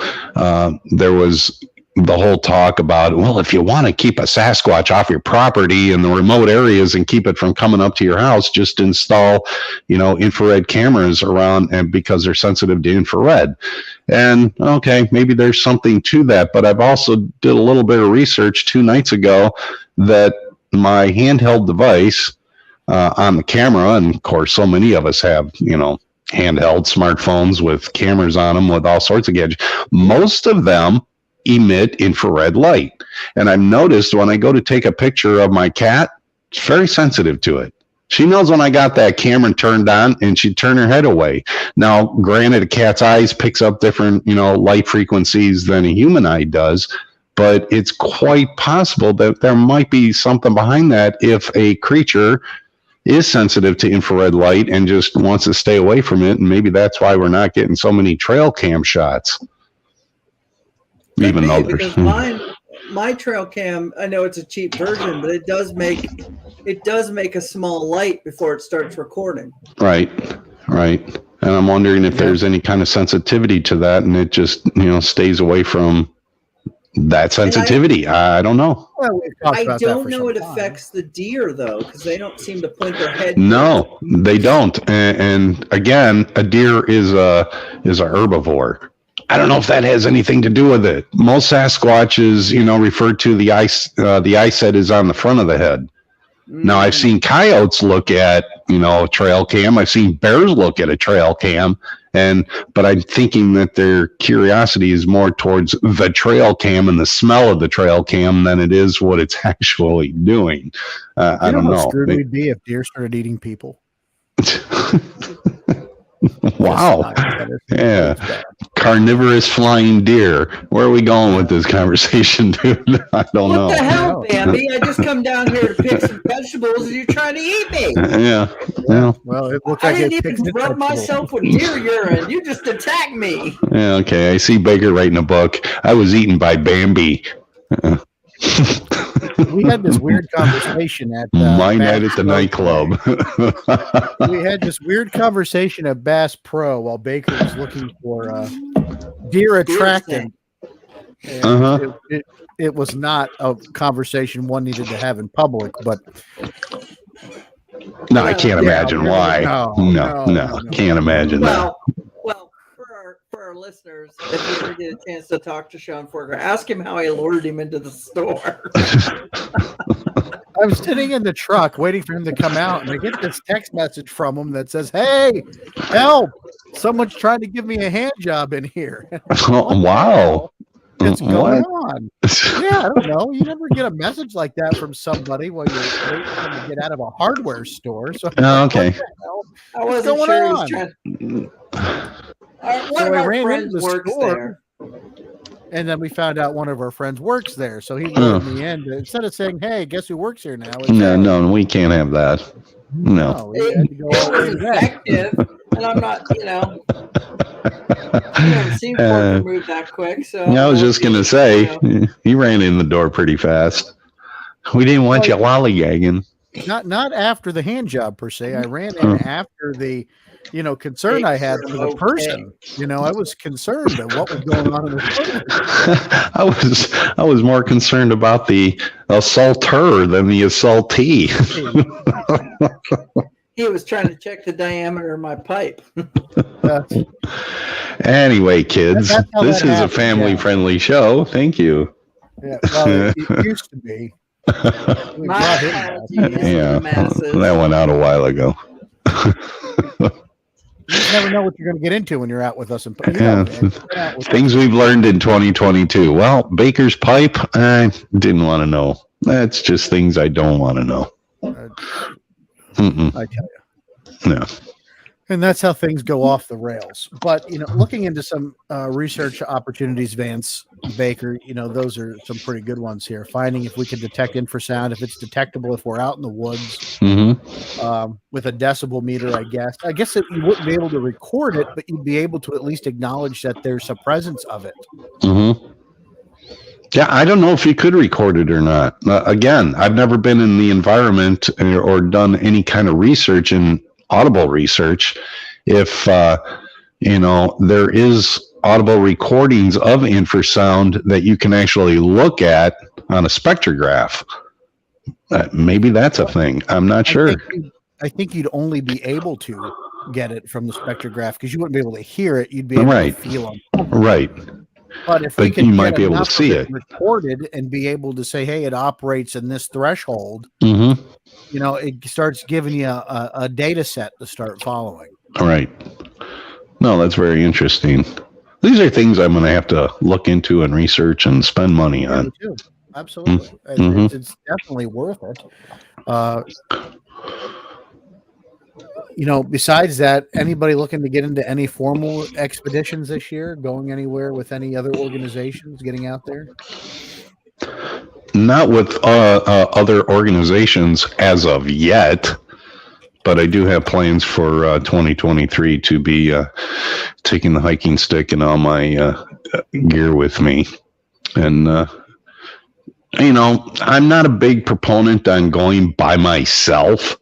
there was the whole talk about, well, if you want to keep a Sasquatch off your property in the remote areas and keep it from coming up to your house, just install, infrared cameras around, and because they're sensitive to infrared. And okay, maybe there's something to that, but I've also did a little bit of research 2 nights ago that my handheld device on the camera, and of course, so many of us have, handheld smartphones with cameras on them with all sorts of gadgets. Most of them emit infrared light. And I've noticed when I go to take a picture of my cat, it's very sensitive to it. She knows when I got that camera turned on, and she'd turn her head away. Now, granted, a cat's eyes picks up different, light frequencies than a human eye does, but it's quite possible that there might be something behind that if a creature is sensitive to infrared light and just wants to stay away from it. And maybe that's why we're not getting so many trail cam shots. Even though because my trail cam, I know it's a cheap version, but it does make a small light before it starts recording. Right. And I'm wondering if there's any kind of sensitivity to that, and it just stays away from that sensitivity. I don't know. Well, I don't know it affects the deer though, because they don't seem to point their head. No, they don't. And again, a deer is a herbivore. I don't know if that has anything to do with it. Most Sasquatches, refer to the eye set is on the front of the head. Now, I've seen coyotes look at, a trail cam. I've seen bears look at a trail cam, but I'm thinking that their curiosity is more towards the trail cam and the smell of the trail cam than it is what it's actually doing. I don't know. How screwed we'd be if deer started eating people. Wow. Yeah. Carnivorous flying deer. Where are we going with this conversation, dude? I don't know. What the hell, Bambi? I just come down here to pick some vegetables and you're trying to eat me. Yeah. Well, it looks I like didn't even rub myself with deer urine. You just attacked me. Yeah, okay. I see Baker writing a book. I was eaten by Bambi. We had this weird conversation at my night at the nightclub. We had this weird conversation at Bass Pro while Baker was looking for deer attractant. It was not a conversation one needed to have in public, but no, I can't imagine why. No, can't imagine that. Well, for our listeners, if you ever get a chance to talk to Sean Forger, ask him how I lured him into the store. I was sitting in the truck waiting for him to come out, and I get this text message from him that says, "Hey, help! Someone's trying to give me a hand job in here." Wow. What's going on? Yeah, I don't know. You never get a message like that from somebody while you're waiting for them to get out of a hardware store. So okay. I wasn't sure he was trying. One of our friends works there. And then we found out one of our friends works there. So he wrote in the end, instead of saying, "Hey, guess who works here now?" No, we can't have that. No. It was effective, and I'm not, I've never seen Forger move that quick. So I was just going to say, he ran in the door pretty fast. We didn't want you lollygagging. Not after the hand job, per se. I ran in after the concern I had for the person. I was concerned at what was going on in the phone. I was more concerned about the assaulter than the assaultee. He was trying to check the diameter of my pipe. Anyway, kids, this is a family-friendly show. Thank you. Yeah, well, it used to be. Yeah, that went out a while ago. You just never know what you're going to get into when you're out with us. Things we've learned in 2022. Well, Baker's pipe, I didn't want to know. That's just things I don't want to know. I tell you. No. And that's how things go off the rails. But, looking into some research opportunities, Vance Baker, those are some pretty good ones here. Finding if we can detect infrasound, if it's detectable, if we're out in the woods with a decibel meter, I guess. I guess that you wouldn't be able to record it, but you'd be able to at least acknowledge that there's a presence of it. Yeah, I don't know if you could record it or not. Again, I've never been in the environment or done any kind of research in audible research. If there is audible recordings of infrasound that you can actually look at on a spectrograph, maybe that's a thing. I'm not sure. I think you'd only be able to get it from the spectrograph because you wouldn't be able to hear it. You'd be able to feel them. Right. But if we could you might be able to see it recorded and be able to say, hey, it operates in this threshold, it starts giving you a data set to start following. All right. No, that's very interesting. These are things I'm going to have to look into and research and spend money on. Me too. Absolutely. It's definitely worth it. Besides that, anybody looking to get into any formal expeditions this year, going anywhere with any other organizations, getting out there? Not with other organizations as of yet, but I do have plans for 2023 to be taking the hiking stick and all my gear with me. And, I'm not a big proponent on going by myself.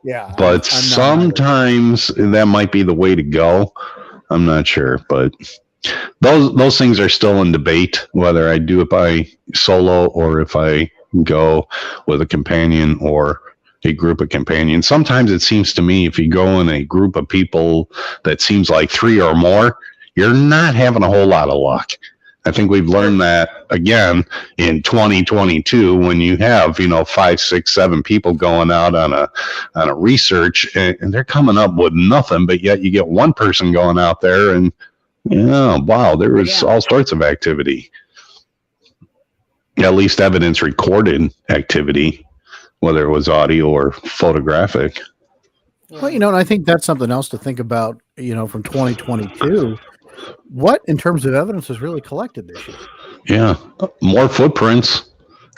Yeah, but sometimes that might be the way to go. I'm not sure, but those things are still in debate, whether I do it by solo or if I go with a companion or a group of companions. Sometimes it seems to me if you go in a group of people that seems like 3 or more, you're not having a whole lot of luck. I think we've learned that again in 2022 when you have 5, 6, 7 people going out on a research and they're coming up with nothing, but yet you get one person going out there and wow, there was all sorts of activity. At least evidence recorded activity, whether it was audio or photographic. Well, and I think that's something else to think about. From 2022. What, in terms of evidence, was really collected this year? Yeah, more footprints,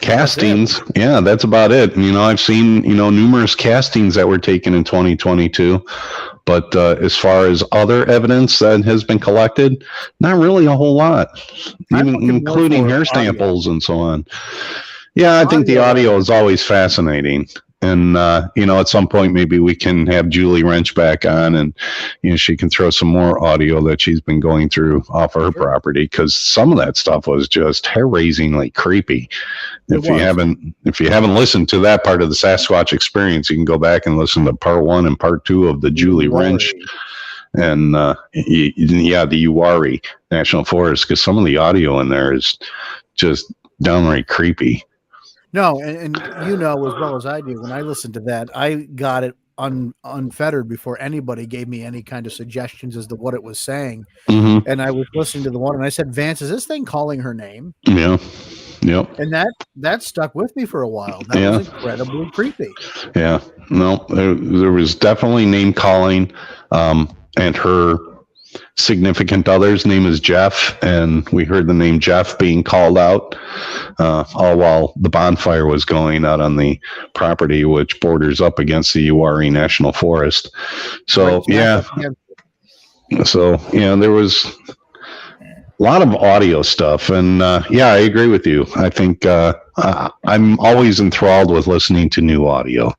castings. Yeah, that's about it. I've seen, numerous castings that were taken in 2022. But as far as other evidence that has been collected, not really a whole lot, even including hair samples and so on. Yeah, I think the audio is always fascinating. And, at some point, maybe we can have Julie Wrench back on and, she can throw some more audio that she's been going through off her property. Cause some of that stuff was just hair raisingly creepy. If you haven't listened to that part of the Sasquatch Experience, you can go back and listen to part 1 and part 2 of the Julie Wrench and, the Uwharrie National Forest. Cause some of the audio in there is just downright creepy. No, and as well as I do, when I listened to that, I got it unfettered before anybody gave me any kind of suggestions as to what it was saying. And I was listening to the one, and I said, "Vance, is this thing calling her name?" Yeah. Yep. And that stuck with me for a while. That was incredibly creepy. Yeah. No, there was definitely name calling, and her significant other's name is Jeff, and we heard the name Jeff being called out all while the bonfire was going out on the property which borders up against the Uwharrie National Forest. So there was a lot of audio stuff, and I agree with you. I think I'm always enthralled with listening to new audio.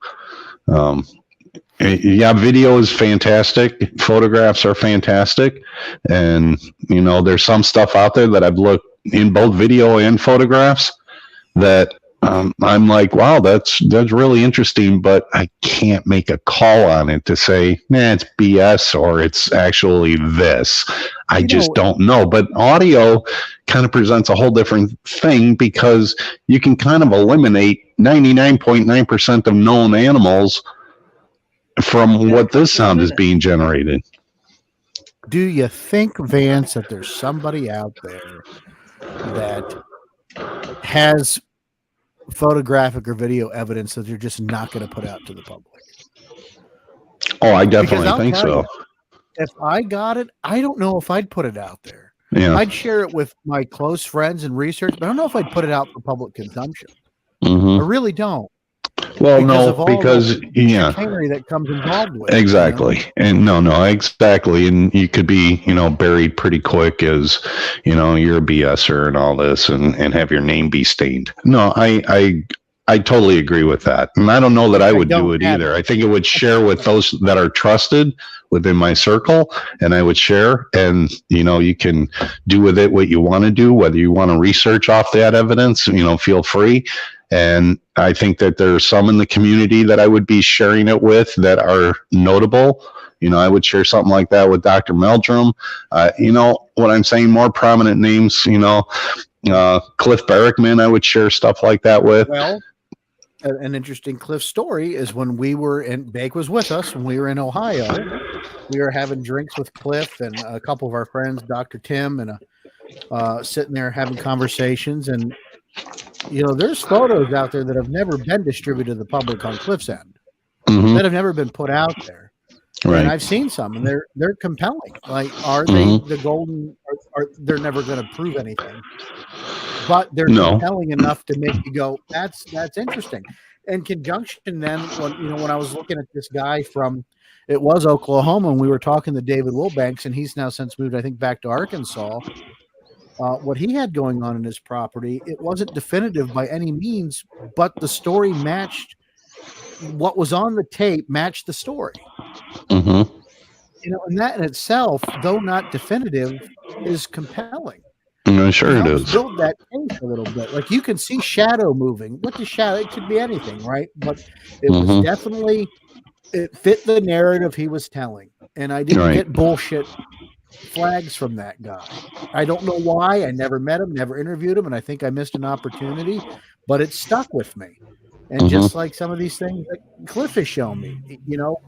Video is fantastic. Photographs are fantastic. And, there's some stuff out there that I've looked in both video and photographs that I'm like, wow, that's really interesting, but I can't make a call on it to say, it's BS or it's actually this. I just don't know. But audio kind of presents a whole different thing because you can kind of eliminate 99.9% of known animals from what this sound is being generated. Do you think, Vance, that there's somebody out there that has photographic or video evidence that they're just not going to put out to the public? Oh, I definitely think so. if I got it, I don't know if I'd put it out there. Yeah. I'd share it with my close friends and research, but I don't know if I'd put it out for public consumption. Mhm. I really don't. Well, Because of all because the yeah, chicanery that comes involved with it, exactly. And no, exactly. And you could be, buried pretty quick as, you're a BSer and all this and have your name be stained. No, I totally agree with that. And I don't know that I would do it either. I think it would share with those that are trusted within my circle, and I would share, and, you can do with it what you want to do, whether you want to research off that evidence, feel free. And I think that there's some in the community that I would be sharing it with that are notable. I would share something like that with Dr. Meldrum. What I'm saying, more prominent names, Cliff Barrickman, I would share stuff like that with. Well, an interesting Cliff story is when we were in, Bake was with us when we were in Ohio. We were having drinks with Cliff and a couple of our friends, Dr. Tim, and sitting there having conversations. And, there's photos out there that have never been distributed to the public on Cliff's end, that have never been put out there. Right. And I've seen some, and they're compelling. Like, are they the golden? They're never going to prove anything, but they're compelling enough to make you go, "That's interesting." In conjunction, then, when I was looking at this guy from, it was Oklahoma, and we were talking to David Wilbanks, and he's now since moved, I think, back to Arkansas. What he had going on in his property, it wasn't definitive by any means, but the story matched what was on the tape, matched the story. And that in itself, though not definitive, is compelling. Sure it is. Build that case a little bit. Like, you can see shadow moving. What the shadow? It could be anything, right? But it was definitely, it fit the narrative he was telling, and I didn't get bullshit flags from that guy. I don't know why. I never met him, never interviewed him, and I think I missed an opportunity, but it stuck with me. And just like some of these things that Cliff has shown me,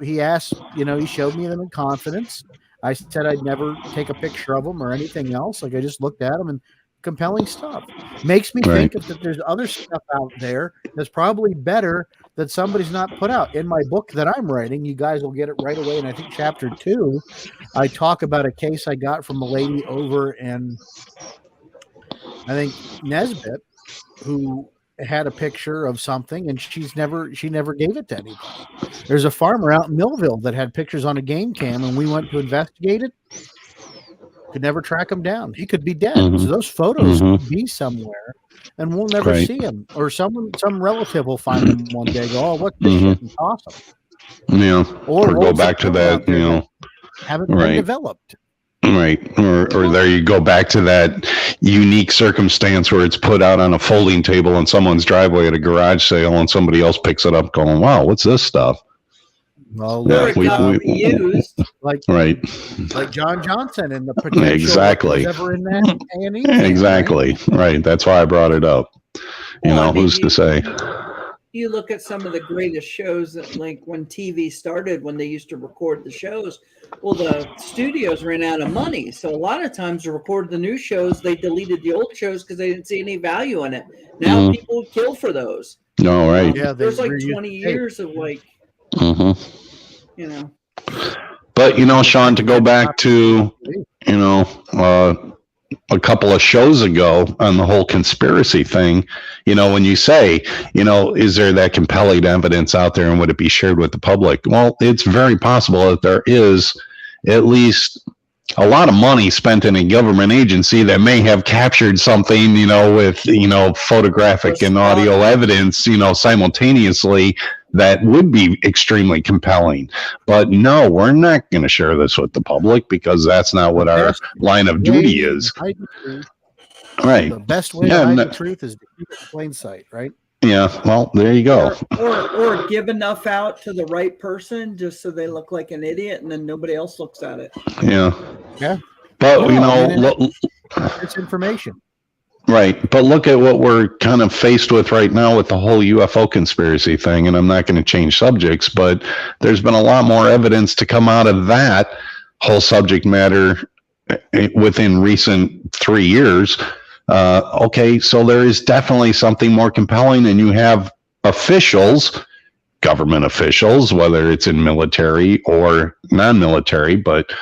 he asked, he showed me them in confidence. I said I'd never take a picture of them or anything else. Like, I just looked at them, and compelling stuff. Makes me think that there's other stuff out there that's probably better that somebody's not put out. In my book that I'm writing, you guys will get it right away. And I think chapter 2, I talk about a case I got from a lady over in, I think, Nesbitt, who had a picture of something, and she never gave it to anybody. There's a farmer out in Millville that had pictures on a game cam, and we went to investigate it. Could never track him down. He could be dead. So those photos could be somewhere, and we'll never see him. Or some relative will find him one day. Go, oh, what's this shit? And toss him. Yeah. Or go back to that. Haven't been developed. Right. Or there you go back to that unique circumstance where it's put out on a folding table in someone's driveway at a garage sale, and somebody else picks it up going, wow, what's this stuff? Well, used. Like John Johnson and the potential exactly. Ever in that A&E exactly. Right. That's why I brought it up. Who's to say? You look at some of the greatest shows that, like, when TV started, when they used to record the shows, well, the studios ran out of money. So a lot of times to record the new shows, they deleted the old shows because they didn't see any value in it. Now people would kill for those. No, right. Yeah, there's like 20 years of like, But, Sean, to go back to, a couple of shows ago on the whole conspiracy thing, when you say, is there that compelling evidence out there and would it be shared with the public? Well, it's very possible that there is at least a lot of money spent in a government agency that may have captured something, with, photographic and audio evidence, simultaneously that would be extremely compelling. But no, we're not going to share this with the public because that's not what our line of duty is. Right. The best way to hide the truth is to keep it in plain sight, right? Yeah. Well, there you go. Or give enough out to the right person just so they look like an idiot and then nobody else looks at it. Yeah. Yeah. But, it's information. Right. But look at what we're kind of faced with right now with the whole UFO conspiracy thing. And I'm not going to change subjects, but there's been a lot more evidence to come out of that whole subject matter within recent 3 years. Okay, so there is definitely something more compelling, and you have officials government officials, whether it's in military or non-military, but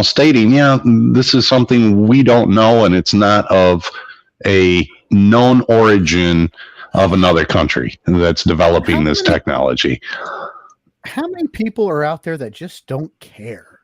stating, this is something we don't know, and it's not of a known origin of another country that's developing this technology. How many people are out there that just don't care?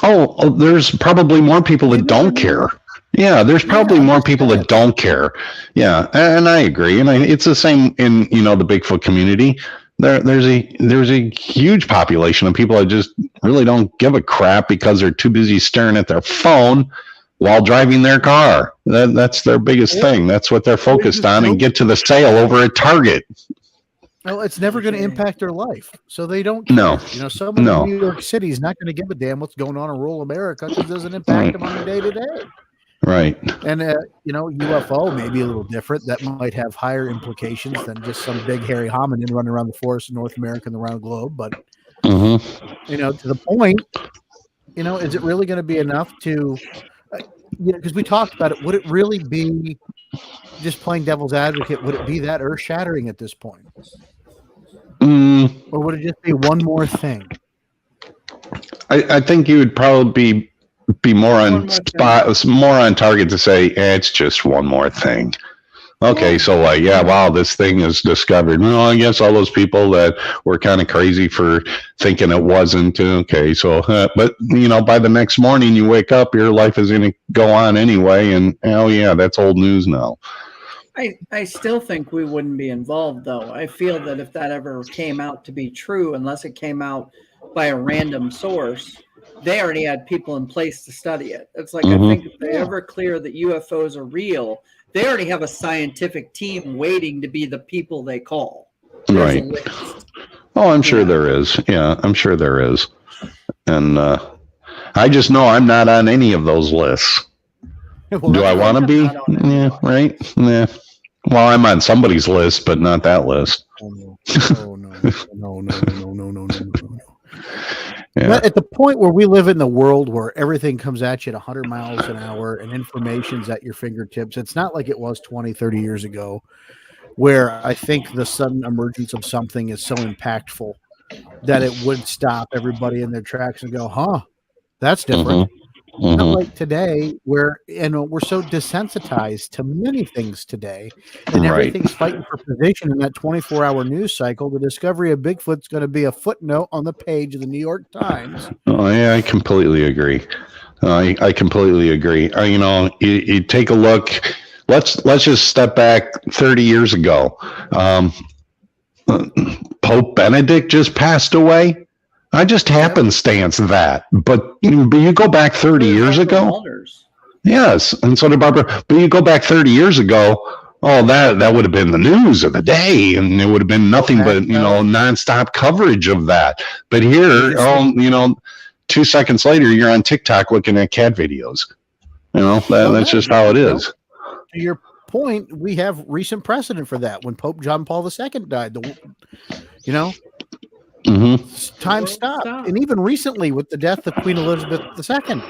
Oh, there's probably more people that don't care. Yeah, there's probably more people that don't care. Yeah, and I agree. And it's the same in, the Bigfoot community. There's a huge population of people that just really don't give a crap because they're too busy staring at their phone while driving their car. That's their biggest thing. That's what they're focused on, and get to the sale over at Target. Well, it's never going to impact their life, so they don't care. No. Someone in New York City is not going to give a damn what's going on in rural America because it doesn't impact them on a day-to-day. Right. And, UFO may be a little different. That might have higher implications than just some big hairy hominin running around the forest in North America and around the globe. But, to the point, is it really going to be enough to, because we talked about it, would it really be, just playing devil's advocate, would it be that earth-shattering at this point? Or would it just be one more thing? I think you would probably be more on target to say, it's just one more thing. Okay, so wow, this thing is discovered. Well, I guess all those people that were kind of crazy for thinking it wasn't. Okay, so but by the next morning you wake up, your life is going to go on anyway, and that's old news now. I still think we wouldn't be involved, though. I feel that if that ever came out to be true, unless it came out by a random source, they already had people in place to study it. It's like, I think if they ever clear that UFOs are real, they already have a scientific team waiting to be the people they call. Right. Oh, I'm sure there is. Yeah, I'm sure there is. And I just know I'm not on any of those lists. Do I want to be? Yeah, right. Yeah. Well, I'm on somebody's list, but not that list. No. Yeah. But at the point where we live in the world where everything comes at you at 100 miles an hour and information's at your fingertips, it's not like it was 20, 30 years ago, where I think the sudden emergence of something is so impactful that it would stop everybody in their tracks and go, that's different. Not like today, where we're so desensitized to many things today, and everything's fighting for position in that 24-hour news cycle. The discovery of Bigfoot's going to be a footnote on the page of the New York Times. Oh yeah, I completely agree. I completely agree. You take a look. Let's just step back 30 years ago. Pope Benedict just passed away. I just happenstance that, but you go back 30 years ago. Yes, and so did Barbara. But you go back 30 years ago. Oh, that would have been the news of the day, and it would have been nothing but nonstop coverage of that. But here, 2 seconds later, you're on TikTok looking at cat videos. That's just how it is. To your point, we have recent precedent for that. When Pope John Paul II died, time stopped. And even recently with the death of Queen Elizabeth II.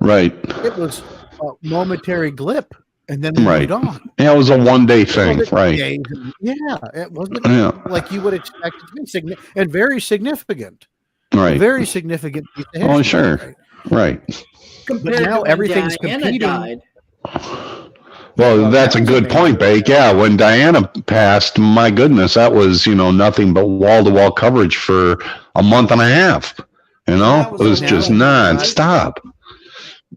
Right. It was a momentary blip, and then we moved on. Yeah, it was a one-day thing, right. It wasn't like you would expect it to be significant, and very significant. Right. Very significant piece of history. Oh, sure. Right. But now everything's competing. Well, that's a good point, Bake. Yeah, when Diana passed, my goodness, that was, nothing but wall-to-wall coverage for a month and a half. It was just nonstop.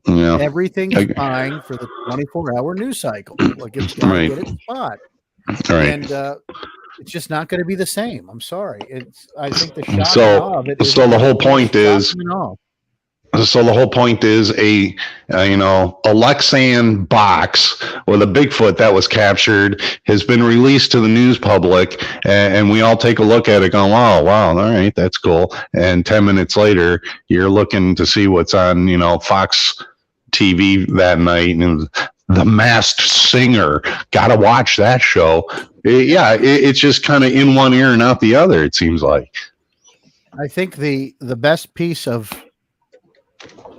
Everything's vying for the 24-hour news cycle. Like it's going to get its spot. Right. And it's just not going to be the same. I'm sorry. I think the shock of it is the whole point is. So the whole point is a Lexan box with a Bigfoot that was captured has been released to the news public, and we all take a look at it going, wow, all right, that's cool. And 10 minutes later, you're looking to see what's on, Fox TV that night, and The Masked Singer. Got to watch that show. It's just kind of in one ear and out the other, it seems like. I think the best piece of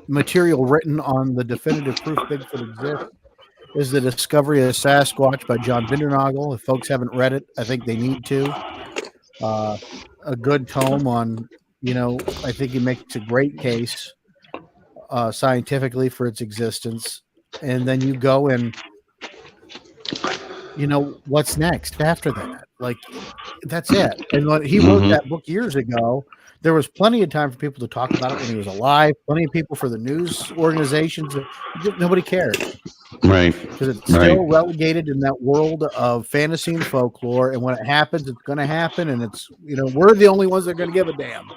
material written on the definitive proof Bigfoot exists is The Discovery of Sasquatch by John Bindernagel. If folks haven't read it, I think they need to. a good tome on, I think he makes a great case scientifically for its existence. And then you go and, what's next after that? Like, that's it. And when he wrote that book years ago, there was plenty of time for people to talk about it when he was alive, plenty of people for the news organizations. Nobody cared. Right. Because it's still relegated in that world of fantasy and folklore. And when it happens, it's going to happen. And it's, we're the only ones that are going to give a damn.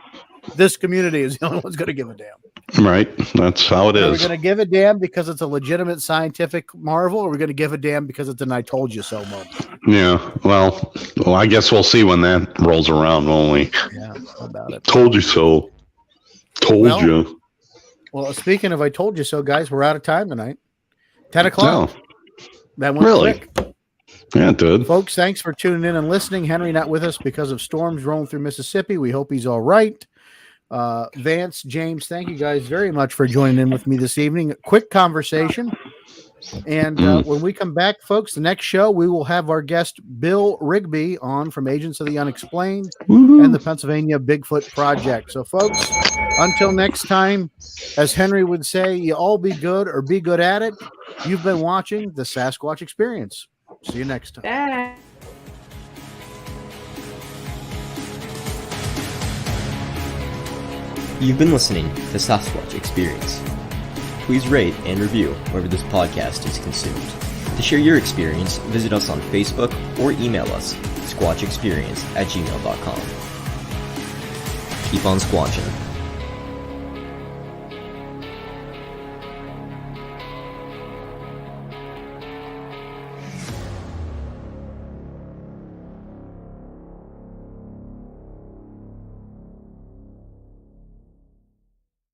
This community is the only one's going to give a damn. Right. That's how it is. Are we going to give a damn because it's a legitimate scientific marvel, or are we going to give a damn because it's an I told you so moment? Yeah. Well, I guess we'll see when that rolls around, won't we? Yeah, about it. Told you so. Told you. Well, speaking of I told you so, guys, we're out of time tonight. 10 o'clock. Oh, that went really? quick. Yeah, it did. Folks, thanks for tuning in and listening. Henry not with us because of storms rolling through Mississippi. We hope he's all right. Vance, James, thank you guys very much for joining in with me this evening. A quick conversation. And when we come back, folks, the next show, we will have our guest Bill Rigby on from Agents of the Unexplained and the Pennsylvania Bigfoot Project. So, folks, until next time, as Henry would say, you all be good or be good at it. You've been watching the Sasquatch Experience. See you next time. Bye. You've been listening to the Sasquatch Experience. Please rate and review wherever this podcast is consumed. To share your experience, visit us on Facebook or email us, squatchexperience@gmail.com. Keep on squatching.